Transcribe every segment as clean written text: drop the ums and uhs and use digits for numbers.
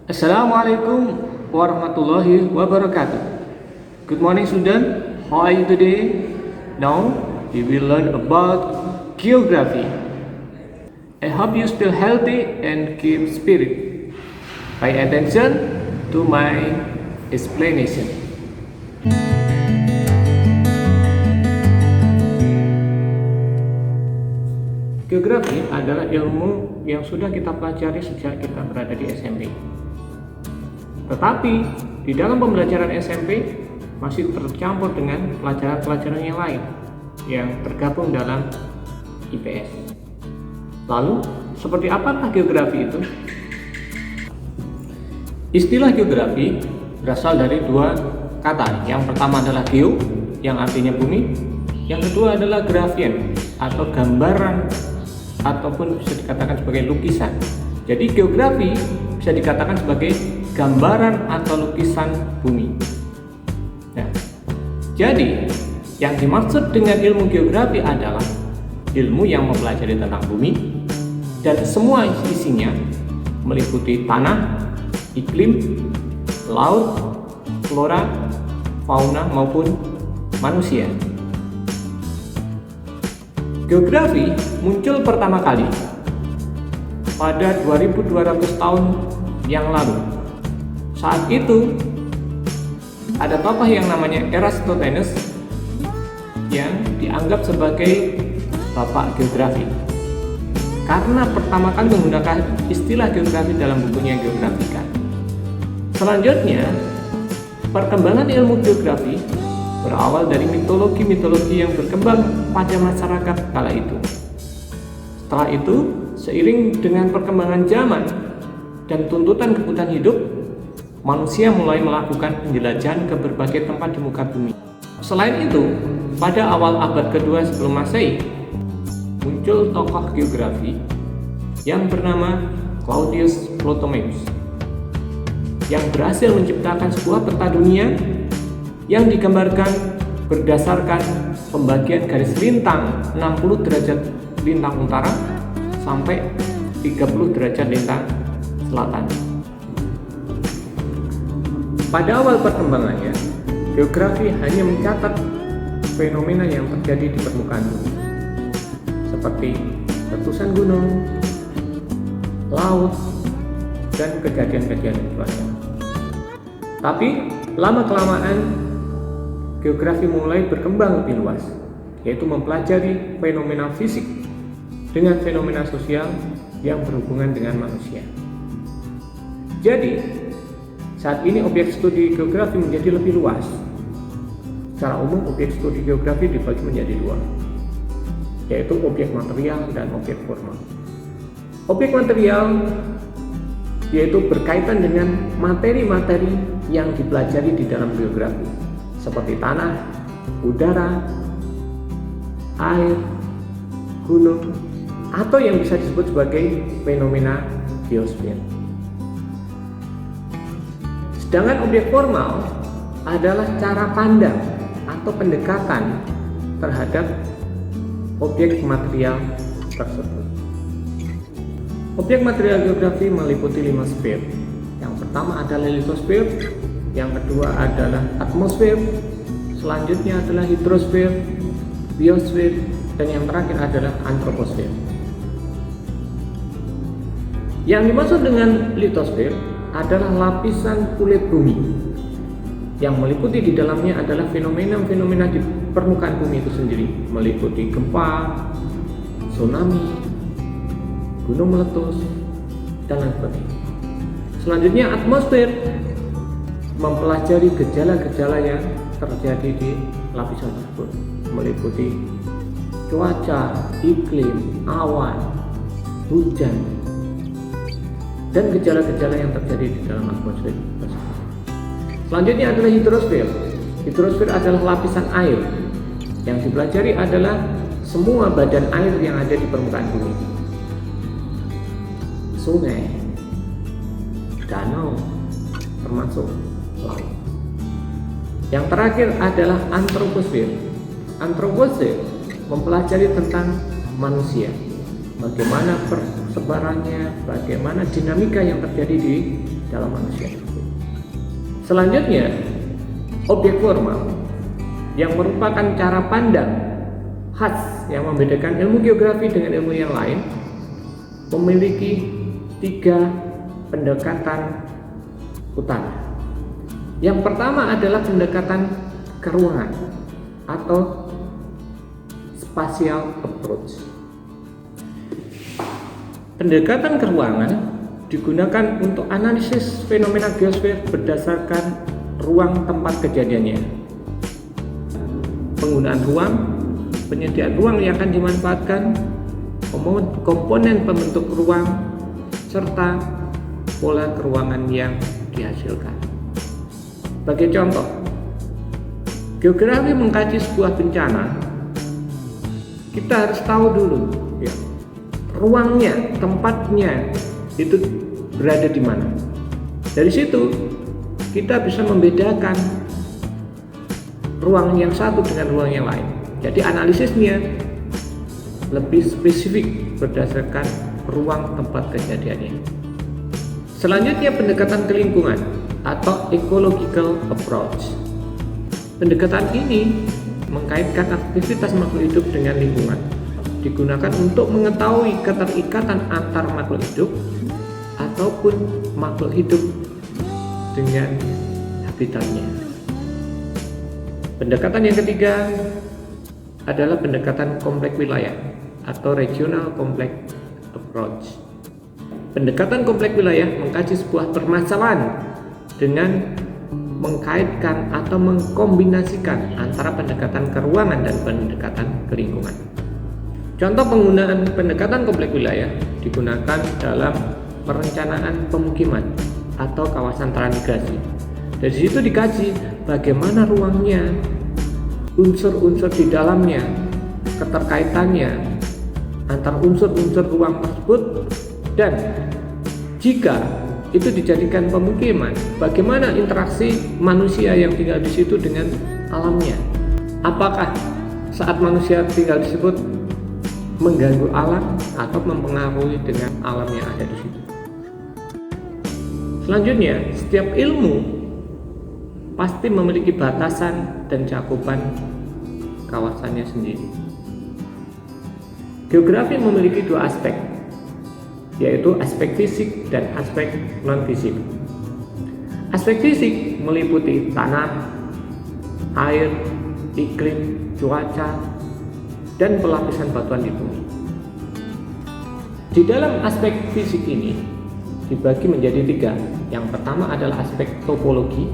Assalamualaikum warahmatullahi wabarakatuh. Good morning, student. How are you today? Now we will learn about geography. I hope you still healthy and keep spirit. Pay attention to my explanation. Geografi adalah ilmu yang sudah kita pelajari sejak kita berada di SMP. Tetapi di dalam pembelajaran SMP masih tercampur dengan pelajaran-pelajaran yang lain yang tergabung dalam IPS. Lalu, seperti apakah geografi itu? Istilah geografi berasal dari dua kata. Yang pertama adalah geo, yang artinya bumi. Yang kedua adalah grafien, atau gambaran ataupun bisa dikatakan sebagai lukisan. Jadi geografi bisa dikatakan sebagai gambaran atau lukisan bumi. Nah, jadi yang dimaksud dengan ilmu geografi adalah ilmu yang mempelajari tentang bumi dan semua isinya, meliputi tanah, iklim, laut, flora, fauna maupun manusia. Geografi muncul pertama kali pada 2200 tahun yang lalu. Saat itu ada tokoh yang namanya Eratosthenes yang dianggap sebagai bapak geografi karena pertama kali menggunakan istilah geografi dalam bukunya Geographica. Selanjutnya, perkembangan ilmu geografi berawal dari mitologi-mitologi yang berkembang pada masyarakat kala itu. Setelah itu, seiring dengan perkembangan zaman dan tuntutan kebutuhan hidup, manusia mulai melakukan penjelajahan ke berbagai tempat di muka bumi. Selain itu, pada awal abad kedua sebelum Masehi, muncul tokoh geografi yang bernama Claudius Ptolemaios yang berhasil menciptakan sebuah peta dunia yang digambarkan berdasarkan pembagian garis lintang 60 derajat lintang utara sampai 30 derajat lintang selatan. Pada awal perkembangannya, geografi hanya mencatat fenomena yang terjadi di permukaan bumi, seperti letusan gunung, laut, dan kejadian-kejadian cuaca. Tapi lama-kelamaan geografi mulai berkembang lebih luas, yaitu mempelajari fenomena fisik dengan fenomena sosial yang berhubungan dengan manusia. Jadi, saat ini objek studi geografi menjadi lebih luas. Secara umum, objek studi geografi dibagi menjadi dua, yaitu objek material dan objek formal. Objek material yaitu berkaitan dengan materi-materi yang dipelajari di dalam geografi, seperti tanah, udara, air, gunung, atau yang bisa disebut sebagai fenomena geosfer. Sedangkan objek formal adalah cara pandang atau pendekatan terhadap objek material tersebut. Objek material geografi meliputi 5 sfer. Yang pertama adalah litosfer, yang kedua adalah atmosfer, selanjutnya adalah hidrosfer, biosfer, dan yang terakhir adalah antroposfer. Yang dimaksud dengan litosfer adalah lapisan kulit bumi yang meliputi di dalamnya adalah fenomena-fenomena di permukaan bumi itu sendiri, meliputi gempa, tsunami, gunung meletus, dan lain sebagainya. Selanjutnya atmosfer mempelajari gejala-gejala yang terjadi di lapisan tersebut, meliputi cuaca, iklim, awan, hujan, dan gejala-gejala yang terjadi di dalam atmosfer tersebut. Selanjutnya adalah hidrosfer. Hidrosfer adalah lapisan air. Yang dipelajari adalah semua badan air yang ada di permukaan bumi. Sungai, danau, termasuk laut. Yang terakhir adalah antroposfer. Antroposfer mempelajari tentang manusia, bagaimana persebarannya, bagaimana dinamika yang terjadi di dalam manusia tersebut. Selanjutnya, objek formal yang merupakan cara pandang khas yang membedakan ilmu geografi dengan ilmu yang lain memiliki 3 pendekatan utama. Yang pertama adalah pendekatan ke ruangan atau spatial approach. Pendekatan ke ruangan digunakan untuk analisis fenomena geosfer berdasarkan ruang tempat kejadiannya. Penggunaan ruang, penyediaan ruang yang akan dimanfaatkan, komponen pembentuk ruang, serta pola keruangan yang dihasilkan. Sebagai contoh, geografi mengkaji sebuah bencana, kita harus tahu dulu ya, ruangnya, tempatnya itu berada di mana. Dari situ kita bisa membedakan ruang yang satu dengan ruang yang lain. Jadi analisisnya lebih spesifik berdasarkan ruang tempat kejadiannya. Selanjutnya pendekatan ke lingkungan atau ecological approach. Pendekatan ini mengkaitkan aktivitas makhluk hidup dengan lingkungan. Digunakan untuk mengetahui keterikatan antar makhluk hidup ataupun makhluk hidup dengan habitatnya. Pendekatan yang ketiga adalah pendekatan kompleks wilayah atau regional complex approach. Pendekatan kompleks wilayah mengkaji sebuah permasalahan dengan mengkaitkan atau mengkombinasikan antara pendekatan ke ruangan dan pendekatan ke lingkungan. Contoh penggunaan pendekatan kompleks wilayah digunakan dalam perencanaan pemukiman atau kawasan transmigrasi. Dari situ dikaji bagaimana ruangnya, unsur-unsur di dalamnya, keterkaitannya antar unsur-unsur ruang tersebut, dan jika itu dijadikan pemukiman, bagaimana interaksi manusia yang tinggal di situ dengan alamnya. Apakah saat manusia tinggal di situ mengganggu alam atau mempengaruhi dengan alam yang ada di situ. Selanjutnya, setiap ilmu pasti memiliki batasan dan cakupan kawasannya sendiri. Geografi memiliki 2 aspek, yaitu aspek fisik dan aspek non-fisik. Aspek fisik meliputi tanah, air, iklim, cuaca, dan pelapisan batuan di bumi. Di dalam aspek fisik ini dibagi menjadi 3. Yang pertama adalah aspek topologi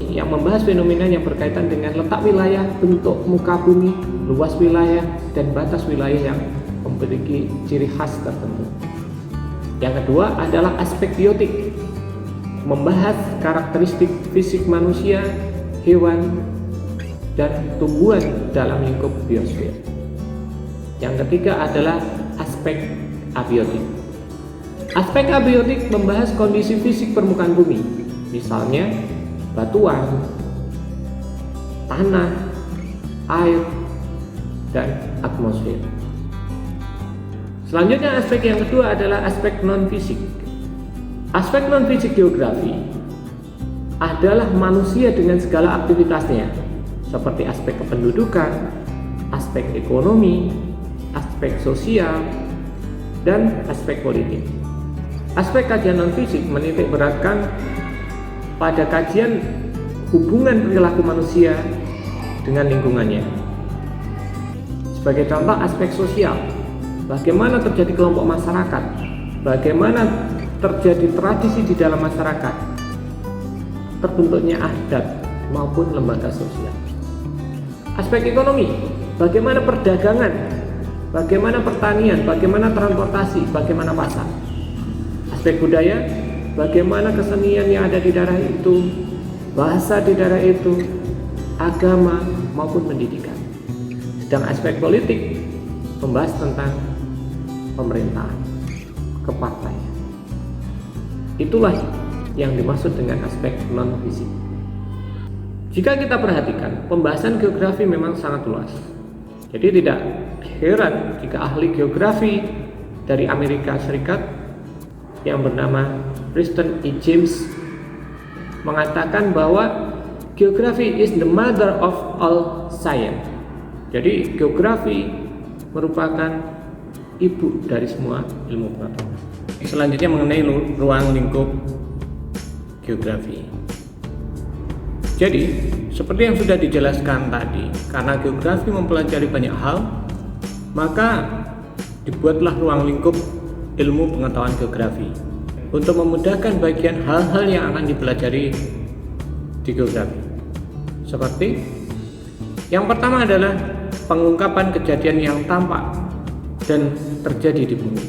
yang membahas fenomena yang berkaitan dengan letak wilayah, bentuk muka bumi, luas wilayah, dan batas wilayah yang memiliki ciri khas tertentu. Yang kedua adalah aspek biotik, membahas karakteristik fisik manusia, hewan, dan tumbuhan dalam lingkup biosfer. Yang ketiga adalah aspek abiotik. Aspek abiotik membahas kondisi fisik permukaan bumi, misalnya batuan, tanah, air, dan atmosfer. Selanjutnya aspek yang kedua adalah aspek non-fisik. Aspek non-fisik geografi adalah manusia dengan segala aktivitasnya, seperti aspek kependudukan, aspek ekonomi, aspek sosial, dan aspek politik. Aspek kajian non-fisik menitik beratkan pada kajian hubungan perilaku manusia dengan lingkungannya. Sebagai contoh aspek sosial, bagaimana terjadi kelompok masyarakat, bagaimana terjadi tradisi di dalam masyarakat, terbentuknya adat maupun lembaga sosial. Aspek ekonomi, bagaimana perdagangan, bagaimana pertanian, bagaimana transportasi, bagaimana pasar. Aspek budaya, bagaimana kesenian yang ada di daerah itu, bahasa di daerah itu, agama maupun pendidikan. Sedang aspek politik membahas tentang pemerintahan, kepartaian. Itulah yang dimaksud dengan aspek non-fisik. Jika kita perhatikan, pembahasan geografi memang sangat luas. Jadi tidak heran jika ahli geografi dari Amerika Serikat yang bernama Preston E. James mengatakan bahwa geography is the mother of all science. Jadi geografi merupakan ibu dari semua ilmu pengetahuan. Selanjutnya mengenai ruang lingkup geografi. Jadi seperti yang sudah dijelaskan tadi, karena geografi mempelajari banyak hal, maka dibuatlah ruang lingkup ilmu pengetahuan geografi untuk memudahkan bagian hal-hal yang akan dipelajari di geografi. Seperti yang pertama adalah pengungkapan kejadian yang tampak dan terjadi di bumi.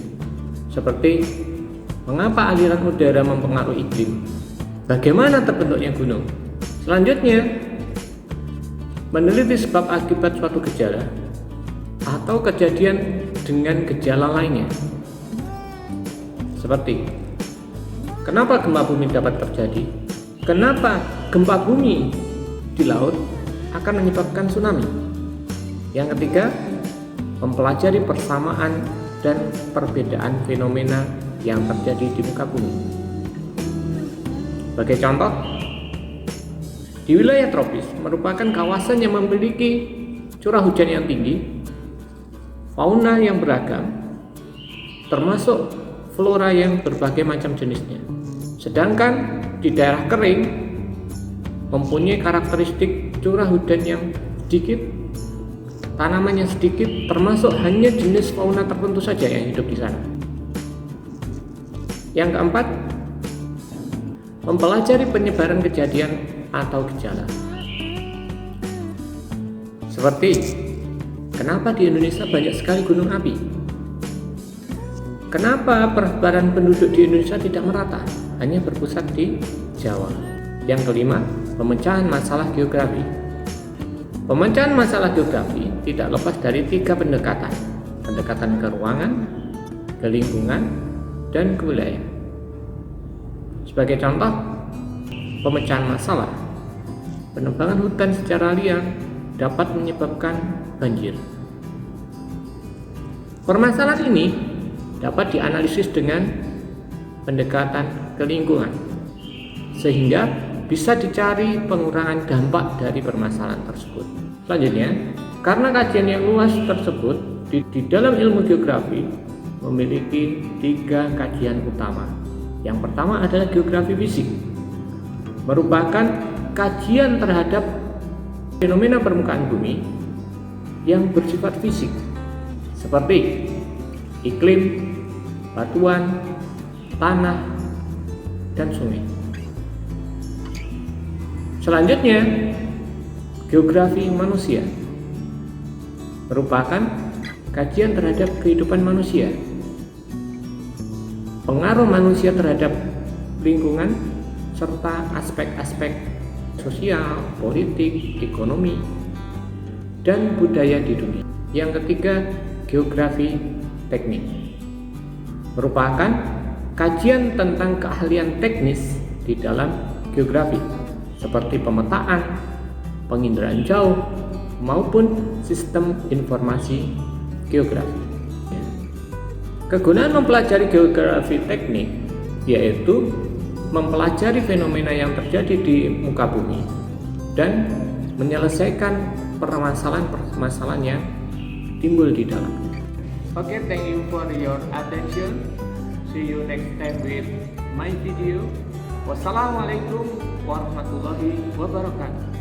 Seperti mengapa aliran udara mempengaruhi iklim, bagaimana terbentuknya gunung. Selanjutnya, meneliti sebab akibat suatu gejala atau kejadian dengan gejala lainnya. Seperti kenapa gempa bumi dapat terjadi? Kenapa gempa bumi di laut akan menyebabkan tsunami? Yang ketiga, mempelajari persamaan dan perbedaan fenomena yang terjadi di muka bumi. Sebagai contoh, di wilayah tropis merupakan kawasan yang memiliki curah hujan yang tinggi, fauna yang beragam, termasuk flora yang berbagai macam jenisnya. Sedangkan di daerah kering mempunyai karakteristik curah hujan yang sedikit, tanaman yang sedikit, termasuk hanya jenis fauna tertentu saja yang hidup di sana. Yang keempat, mempelajari penyebaran kejadian atau gejala. Seperti kenapa di Indonesia banyak sekali gunung api? Kenapa persebaran penduduk di Indonesia tidak merata, hanya berpusat di Jawa? Yang kelima, pemecahan masalah geografi. Pemecahan masalah geografi tidak lepas dari 3 pendekatan. Pendekatan ke ruangan, ke lingkungan, dan ke wilayah. Sebagai contoh, pemecahan masalah. Penebangan hutan secara liar dapat menyebabkan banjir. Permasalahan ini dapat dianalisis dengan pendekatan ke lingkungan, sehingga bisa dicari pengurangan dampak dari permasalahan tersebut. Selanjutnya, karena kajian yang luas tersebut di dalam ilmu geografi memiliki 3 kajian utama. Yang pertama adalah geografi fisik, merupakan kajian terhadap fenomena permukaan bumi yang bersifat fisik, seperti iklim, batuan, tanah, dan sungai. Selanjutnya, geografi manusia merupakan kajian terhadap kehidupan manusia, pengaruh manusia terhadap lingkungan, serta aspek-aspek sosial, politik, ekonomi, dan budaya di dunia. Yang ketiga, geografi teknik merupakan kajian tentang keahlian teknis di dalam geografi, seperti pemetaan, penginderaan jauh, maupun sistem informasi geografi. Kegunaan mempelajari geografi teknik yaitu mempelajari fenomena yang terjadi di muka bumi dan menyelesaikan permasalahan-permasalahan yang timbul di dalamnya. Okay, thank you for your attention. See you next time with my video. Wassalamualaikum warahmatullahi wabarakatuh.